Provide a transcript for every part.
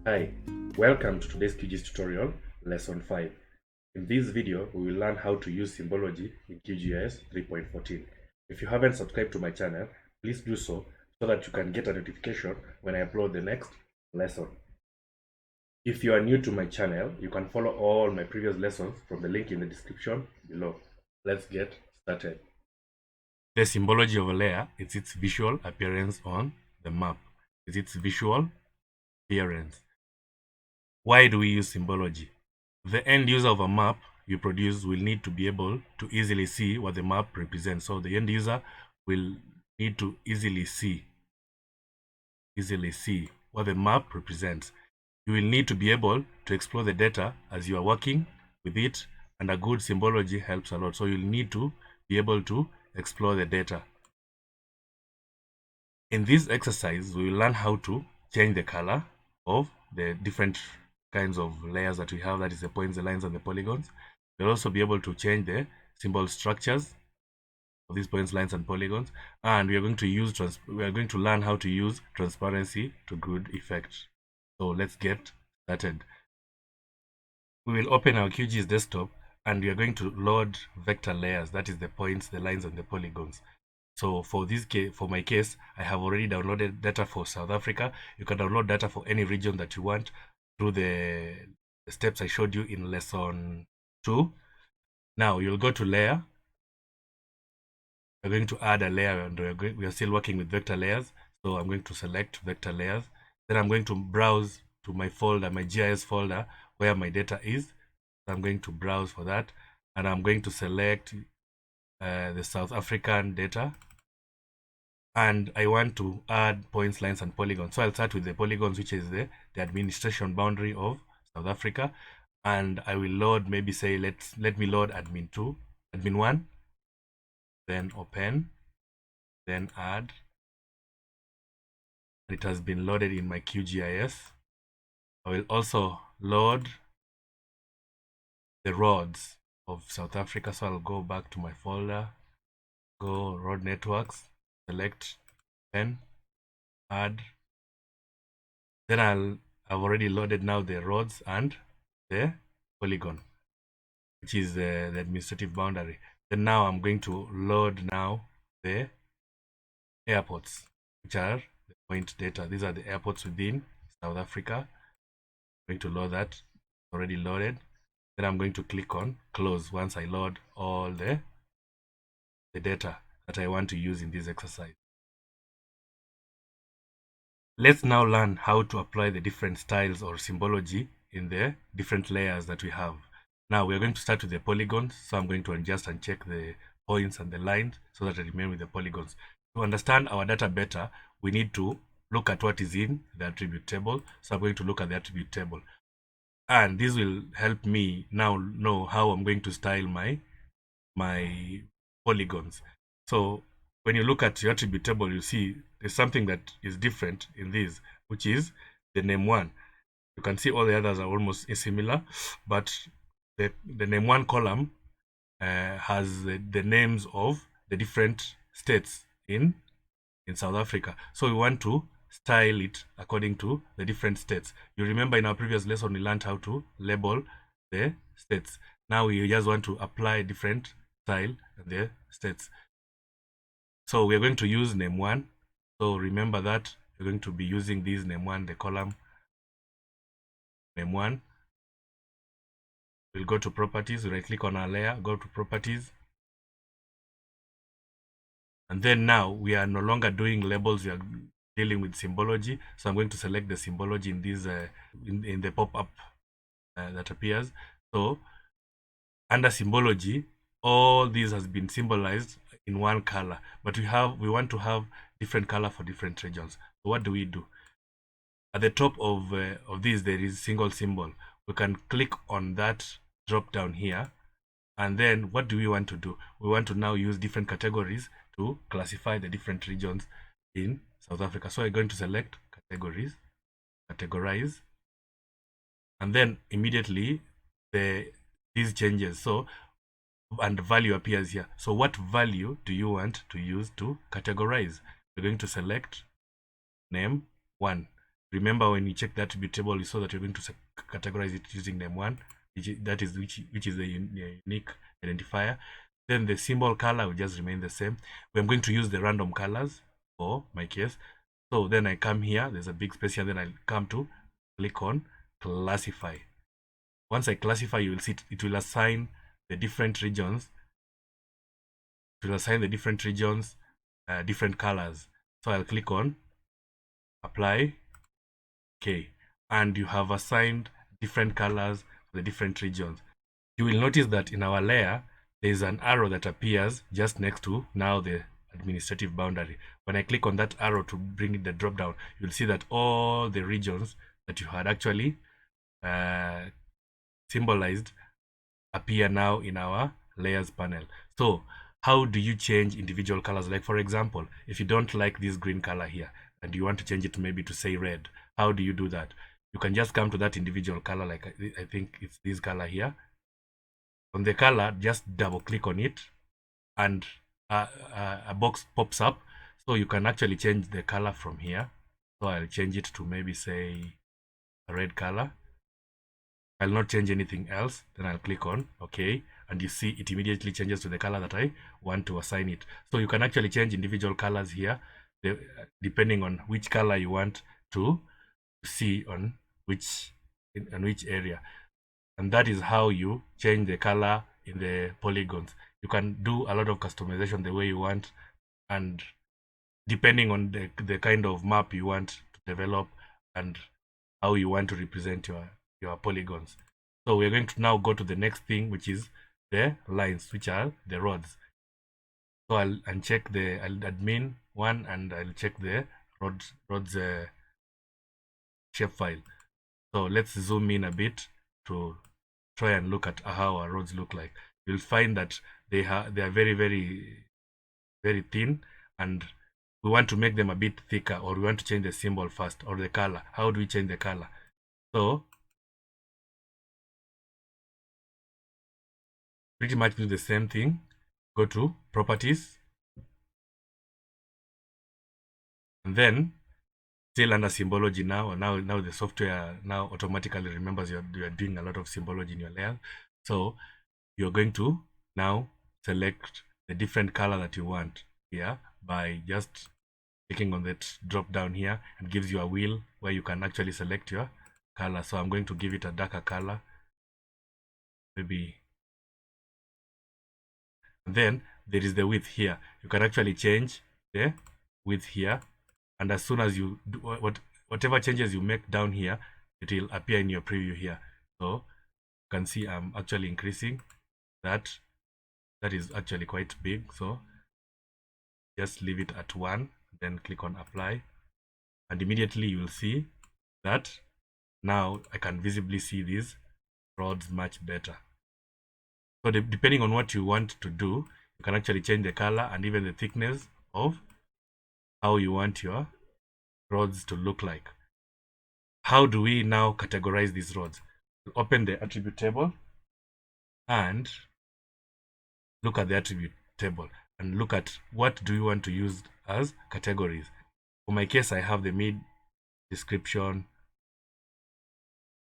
Hi, welcome to today's QGIS tutorial, lesson 5. In this video, we will learn how to use Symbology in QGIS 3.14. If you haven't subscribed to my channel, please do so that you can get a notification when I upload the next lesson. If you are new to my channel, you can follow all my previous lessons from the link in the description below. Let's get started. The symbology of a layer is its visual appearance on the map. Is its visual appearance. Why do we use symbology? The end user of a map you produce will need to be able to easily see what the map represents. So the end user will need to easily see what the map represents. You will need to be able to explore the data as you are working with it, and a good symbology helps a lot. So you'll need to be able to explore the data. In this exercise, we will learn how to change the color of the different kinds of layers that we have, that is the points, the lines, and the polygons. We'll also be able to change the symbol structures of these points, lines, and polygons, and we are going to learn how to use transparency to good effect. So let's get started. We will open our QGIS desktop and we are going to load vector layers, that is the points, the lines, and the polygons. So for my case, I have already downloaded data for South Africa. You can download data for any region that you want through the steps I showed you in lesson 2. Now you'll go to layer. We're going to add a layer, and we are still working with vector layers. So I'm going to select vector layers. Then I'm going to browse to my folder, my GIS folder, where my data is. So I'm going to browse for that, and I'm going to select the South African data, and I want to add points, lines, and polygons. So I'll start with the polygons, which is the administration boundary of South Africa, and I will load, maybe say let me load admin 2, admin 1, then open, then add. It has been loaded in my QGIS. I will also load the roads of South Africa. So I'll go back to my folder, go road networks, select pen, add. Then I've already loaded now the roads and the polygon, which is the administrative boundary. Then now I'm going to load now the airports, which are the point data. These are the airports within South Africa. I'm going to load that. It's already loaded. Then I'm going to click on close once I load all the data that I want to use in this exercise. Let's now learn how to apply the different styles or symbology in the different layers that we have. Now we're going to start with the polygons. So I'm going to adjust and check the points and the lines so that I remain with the polygons. To understand our data better, we need to look at what is in the attribute table. So I'm going to look at the attribute table. And this will help me now know how I'm going to style my polygons. So when you look at your attribute table, you see there's something that is different in this, which is the name 1. You can see all the others are almost similar, but the name 1 column has the names of the different states in South Africa. So we want to style it according to the different states. You remember in our previous lesson we learned how to label the states. Now we just want to apply different style in the states. So we are going to use name 1. So remember that we're going to be using this name 1, the column name 1. We'll go to properties, right click on our layer, go to properties. And then now we are no longer doing labels, we are dealing with symbology. So I'm going to select the symbology in this in the pop-up that appears. So under symbology, all these has been symbolized in one color, but we want to have different color for different regions. So what do? At the top of this, there is single symbol. We can click on that drop down here, and then what do we want to do? We want to now use different categories to classify the different regions in South Africa. So I'm going to select categories, categorize, and then immediately these changes. So and value appears here. So what value do you want to use to categorize? We're going to select name 1. Remember, when you check the attribute table, you saw that you're going to categorize it using name 1, which is the unique identifier. Then the symbol color will just remain the same. I'm going to use the random colors for my case. So then I come here, there's a big space here, then I'll come to click on classify. Once I classify, you will see it will assign the different regions. It will assign the different regions different colors. So I'll click on apply. Okay, and you have assigned different colors for the different regions. You will notice that in our layer, there is an arrow that appears just next to now the administrative boundary. When I click on that arrow to bring the drop down, you'll see that all the regions that you had actually symbolized appear now in our layers panel. So how do you change individual colors? Like, for example, if you don't like this green color here and you want to change it maybe to say red, how do you do that? You can just come to that individual color, like I think it's this color here. On the color, just double click on it and a box pops up, so you can actually change the color from here. So I'll change it to maybe say a red color. I'll not change anything else. Then I'll click on OK, and you see it immediately changes to the color that I want to assign it. So you can actually change individual colors here depending on which color you want to see on which area. And that is how you change the color in the polygons. You can do a lot of customization the way you want, and depending on the kind of map you want to develop and how you want to represent your polygons. So we're going to now go to the next thing, which is the lines, which are the roads. So I'll uncheck the admin one, and I'll check the roads shapefile. So let's zoom in a bit to try and look at how our roads look like. You'll find that they are very, very, very thin, and we want to make them a bit thicker, or we want to change the symbol first, or the color. How do we change the color? So pretty much do the same thing. Go to properties, and then still under symbology now the software now automatically remembers you are doing a lot of symbology in your layer. So you're going to now select the different color that you want here by just clicking on that drop down here, and gives you a wheel where you can actually select your color. So I'm going to give it a darker color, maybe. And then there is the width here. You can actually change the width here, and as soon as you do whatever changes you make down here, it will appear in your preview here. So you can see I'm actually increasing that. That is actually quite big, so just leave it at 1, then click on apply, and immediately you will see that now I can visibly see these roads much better. So depending on what you want to do, you can actually change the color and even the thickness of how you want your roads to look like. How do we now categorize these roads? Open the attribute table and look at the attribute table and look at what do you want to use as categories. For my case, I have the mid description,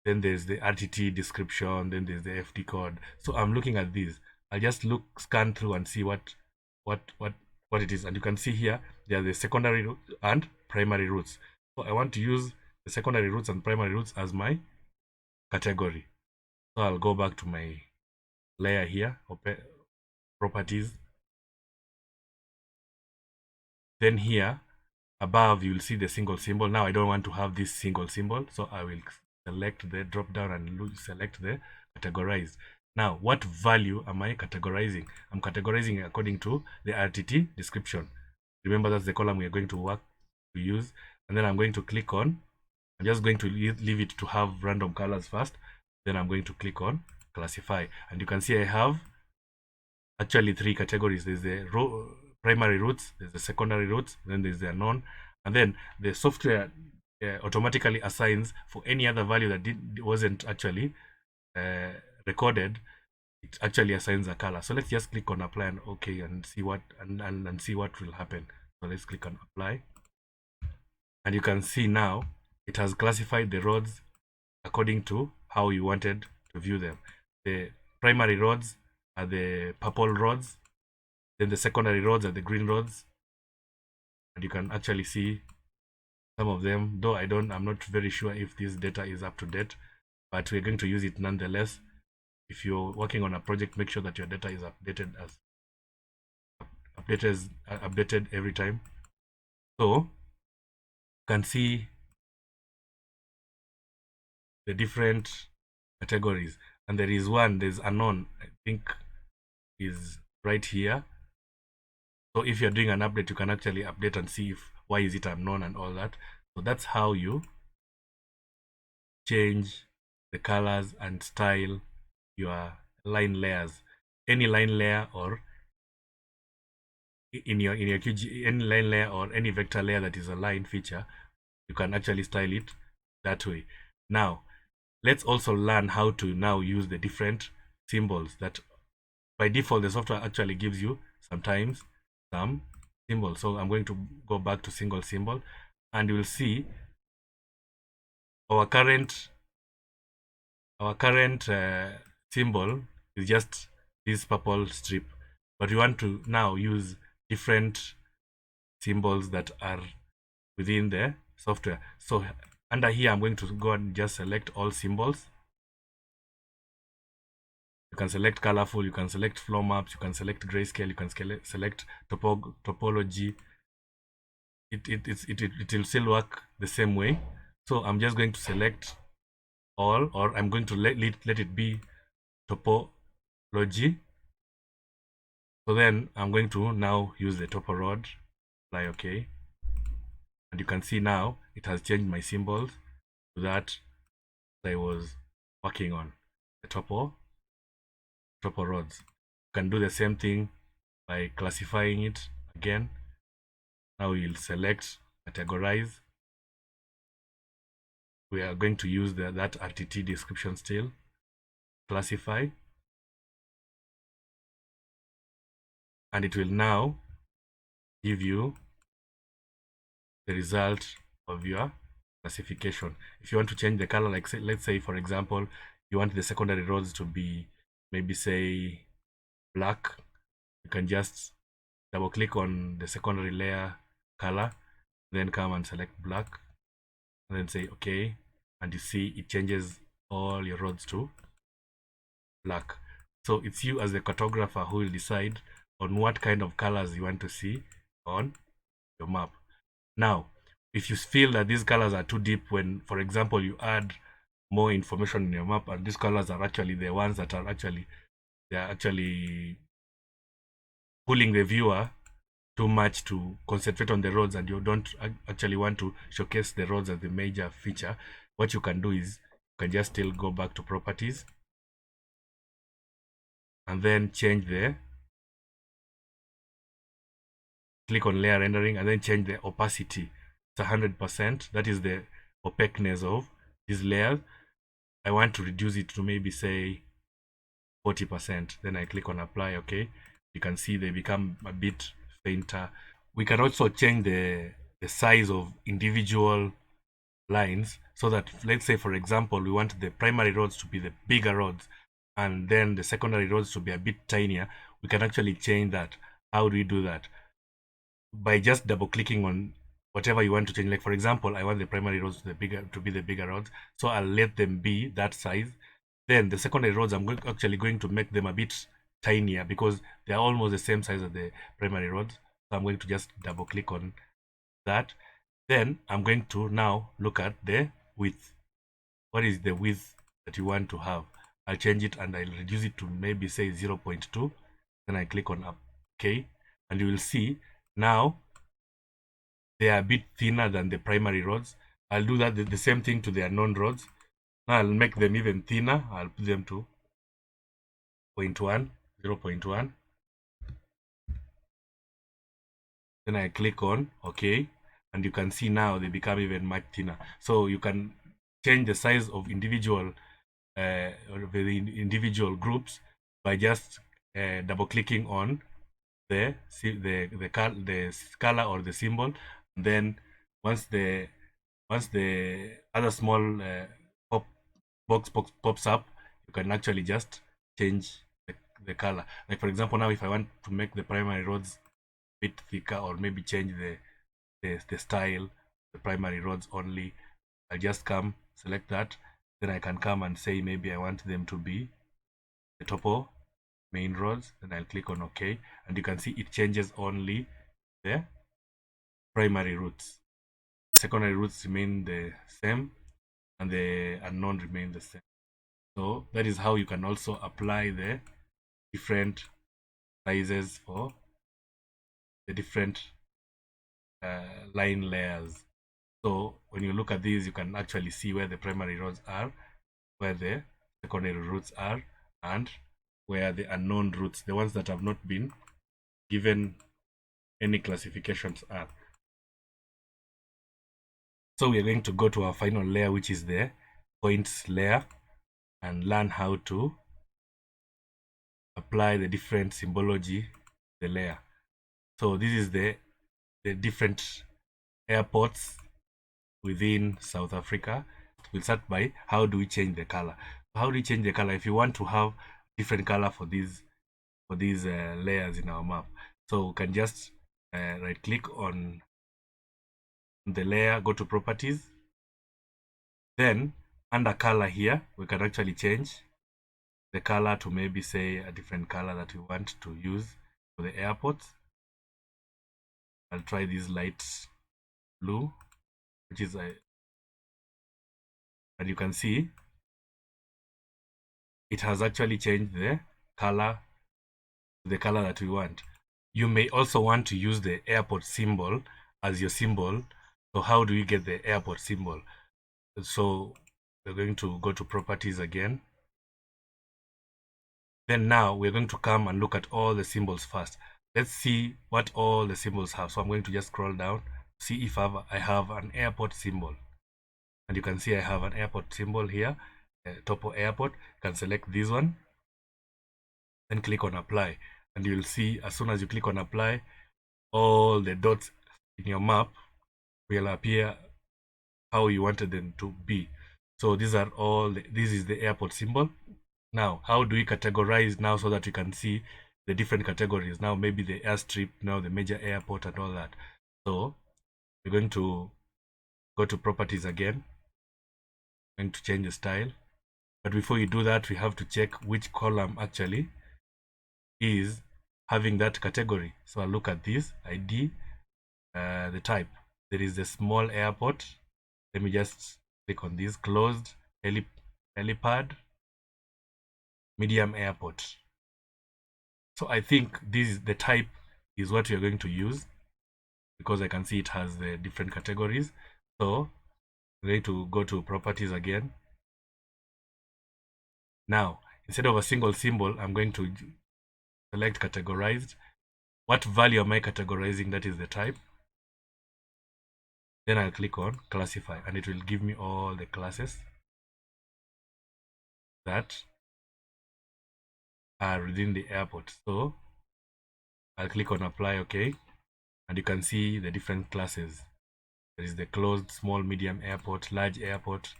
then there's the RTT description, then there's the FD code. So I'm looking at these. I just scan through and see what it is. And you can see here, there are the secondary and primary routes. So I want to use the secondary routes and primary routes as my category. So I'll go back to my layer here, open properties. Then here above, you'll see the single symbol. Now I don't want to have this single symbol, so I will select the drop down and select the categorize. Now, what value am I categorizing? I'm categorizing according to the RTT description. Remember, that's the column we are going to use. And then I'm going to click on I'm just going to leave it to have random colors first. Then I'm going to click on classify, and you can see I have actually 3 categories. There's the primary roots, there's the secondary roots, then there's the unknown, and then the software automatically assigns for any other value that wasn't actually recorded. It actually assigns a color. So let's just click on apply and okay and see what and see what will happen. So let's click on apply, and you can see now it has classified the roads according to how you wanted to view them. The primary roads are the purple roads, then the secondary roads are the green roads, and you can actually see some of them, though I'm not very sure if this data is up to date, but we're going to use it nonetheless. If you're working on a project, make sure that your data is updated every time. So you can see the different categories, and there's unknown, I think is right here. So if you're doing an update, you can actually update and see why is it unknown and all that. So that's how you change the colors and style your line layers. Any line layer or in your QG, any line layer or any vector layer that is a line feature, you can actually style it that way. Now let's also learn how to now use the different symbols that by default the software actually gives you sometimes some symbols. So I'm going to go back to single symbol, and you will see our current symbol is just this purple strip, but we want to now use different symbols that are within the software. So under here I'm going to go and just select all symbols. You can select colorful, you can select flow maps, you can select grayscale, you can select topology. It will still work the same way. So I'm just going to select all, or I'm going to let it be topology. So then I'm going to now use the topo rod, apply OK, and you can see now it has changed my symbols to that I was working on, the topo rods. You can do the same thing by classifying it again. Now we'll select categorize. We are going to use that RTT description still, classify, and it will now give you the result of your classification. If you want to change the color, like let's say for example you want the secondary roads to be maybe say black, you can just double click on the secondary layer color, then come and select black, and then say okay, and you see it changes all your roads to black. So it's you as the cartographer who will decide on what kind of colors you want to see on your map. Now if you feel that these colors are too deep, when for example you add more information in your map and these colors are actually the ones that are actually pulling the viewer too much to concentrate on the roads, and you don't actually want to showcase the roads as the major feature, what you can do is you can just still go back to properties and then change click on layer rendering, and then change the opacity. It's 100%. That is the opaqueness of these layers. I want to reduce it to maybe say 40%. Then I click on apply. Okay, you can see they become a bit fainter. We can also change the size of individual lines, so that let's say for example we want the primary roads to be the bigger roads and then the secondary roads to be a bit tinier. We can actually change that. How do we do that? By just double clicking on whatever you want to change. Like for example, I want the primary roads to be the bigger roads, so I'll let them be that size. Then the secondary roads, I'm actually going to make them a bit tinier because they're almost the same size as the primary roads. So I'm going to just double click on that. Then I'm going to now look at the width. What is the width that you want to have? I'll change it and I'll reduce it to maybe say 0.2. Then I click on OK, and you will see now they are a bit thinner than the primary roads. I'll do that the same thing to the unknown roads. Now I'll make them even thinner. I'll put them to 0.1, 0.1. Then I click on OK, and you can see now they become even much thinner. So you can change the size of individual groups by just double clicking on the color or the symbol. And then once the other small box pops up, you can actually just change the color. Like for example, now if I want to make the primary roads a bit thicker, or maybe change the style, the primary roads only, I just come select that. Then I can come and say maybe I want them to be the topo main roads. Then I'll click on OK, and you can see it changes only the primary routes. Secondary routes remain the same, and the unknown remain the same. So that is how you can also apply the different sizes for the different line layers. So when you look at these, you can actually see where the primary roads are, where the secondary routes are, and where the unknown routes, the ones that have not been given any classifications, are. So we are going to go to our final layer, which is the points layer, and learn how to apply the different symbology the layer. So this is the different airports within South Africa. We'll start by how do we change the color. How do we change the color? If you want to have different color for these layers in our map, so we can just right click on the layer, go to properties, then under color here we can actually change the color to maybe say a different color that we want to use for the airports. I'll try this light blue, which is and you can see it has actually changed the color to the color that we want. You may also want to use the airport symbol as your symbol. So how do we get the airport symbol? So we're going to go to properties again. Then now we're going to come and look at all the symbols first. Let's see what all the symbols have. So I'm going to just scroll down, see if I have an airport symbol. And you can see I have an airport symbol here, Topo Airport. You can select this one, then click on apply. And you'll see as soon as you click on apply, all the dots in your map will appear how you wanted them to be. So these are all, this is the airport symbol. Now, how do we categorize now so that we can see the different categories? Now, maybe the airstrip, now the major airport and all that. So we're going to go to properties again. I'm going to change the style. But before you do that, we have to check which column actually is having that category. So I'll look at this ID, the type. There is the small airport. Let me just click on this, closed helipad, medium airport. So I think this is the type is what we are going to use, because I can see it has the different categories. So I'm going to go to properties again. Now, instead of a single symbol, I'm going to select categorized. What value am I categorizing? That is the type. Then I'll click on classify, and it will give me all the classes that are within the airport. So I'll click on apply, OK, and you can see the different classes. There is the closed, small, medium airport, large airport,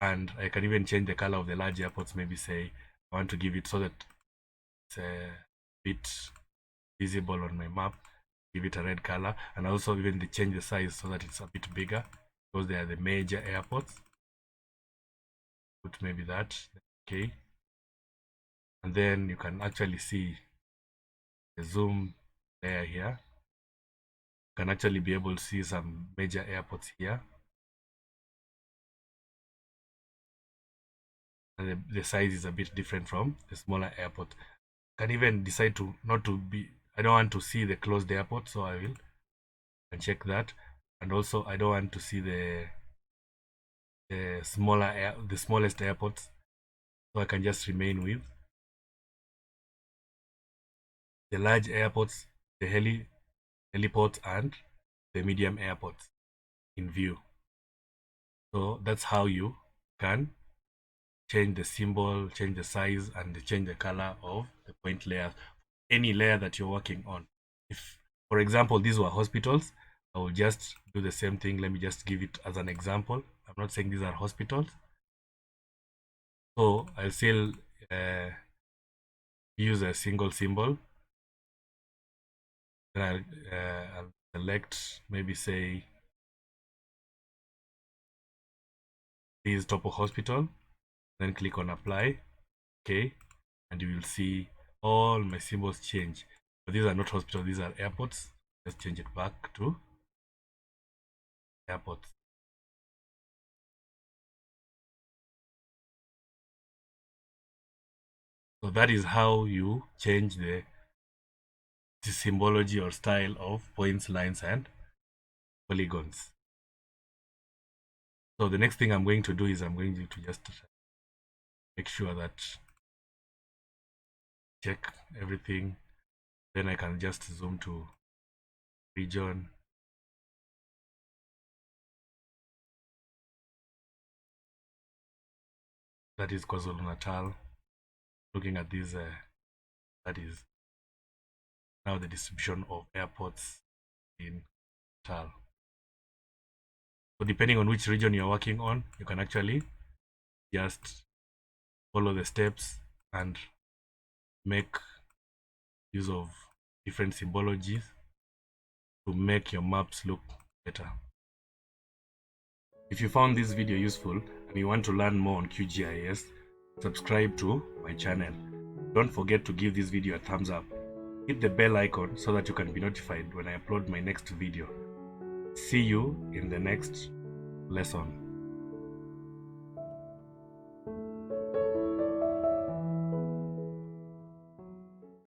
and I can even change the color of the large airports. Maybe say I want to give it so that it's a bit visible on my map, give it a red color, and also even change the size so that it's a bit bigger, because they are the major airports. Put maybe that, OK, and then you can actually see the zoom layer here. You can actually be able to see some major airports here, and the size is a bit different from the smaller airport. Can even decide to not to be, I don't want to see the closed airport, so I will check that. and also I don't want to see the smallest airports, so I can just remain with the large airports, the heliports, and the medium airports in view. So that's how you can change the symbol, change the size, and change the color of the point layer, any layer that you're working on. If, for example, these were hospitals, I will just do the same thing. Let me just give it as an example. I'm not saying these are hospitals. So I'll still use a single symbol. Then I'll select, maybe say, this Topo Hospital. Then click on apply. Okay. And you will see all my symbols change. But these are not hospitals, these are airports. Let's change it back to airports. So that is how you change the symbology or style of points, lines, and polygons. So the next thing I'm going to do is I'm going to just make sure that check everything. Then I can just zoom to region. That is KwaZulu-Natal. Looking at this, that is now the distribution of airports in Natal. So depending on which region you're working on, you can actually just follow the steps and make use of different symbologies to make your maps look better. If you found this video useful and you want to learn more on QGIS, subscribe to my channel. Don't forget to give this video a thumbs up. Hit the bell icon so that you can be notified when I upload my next video. See you in the next lesson.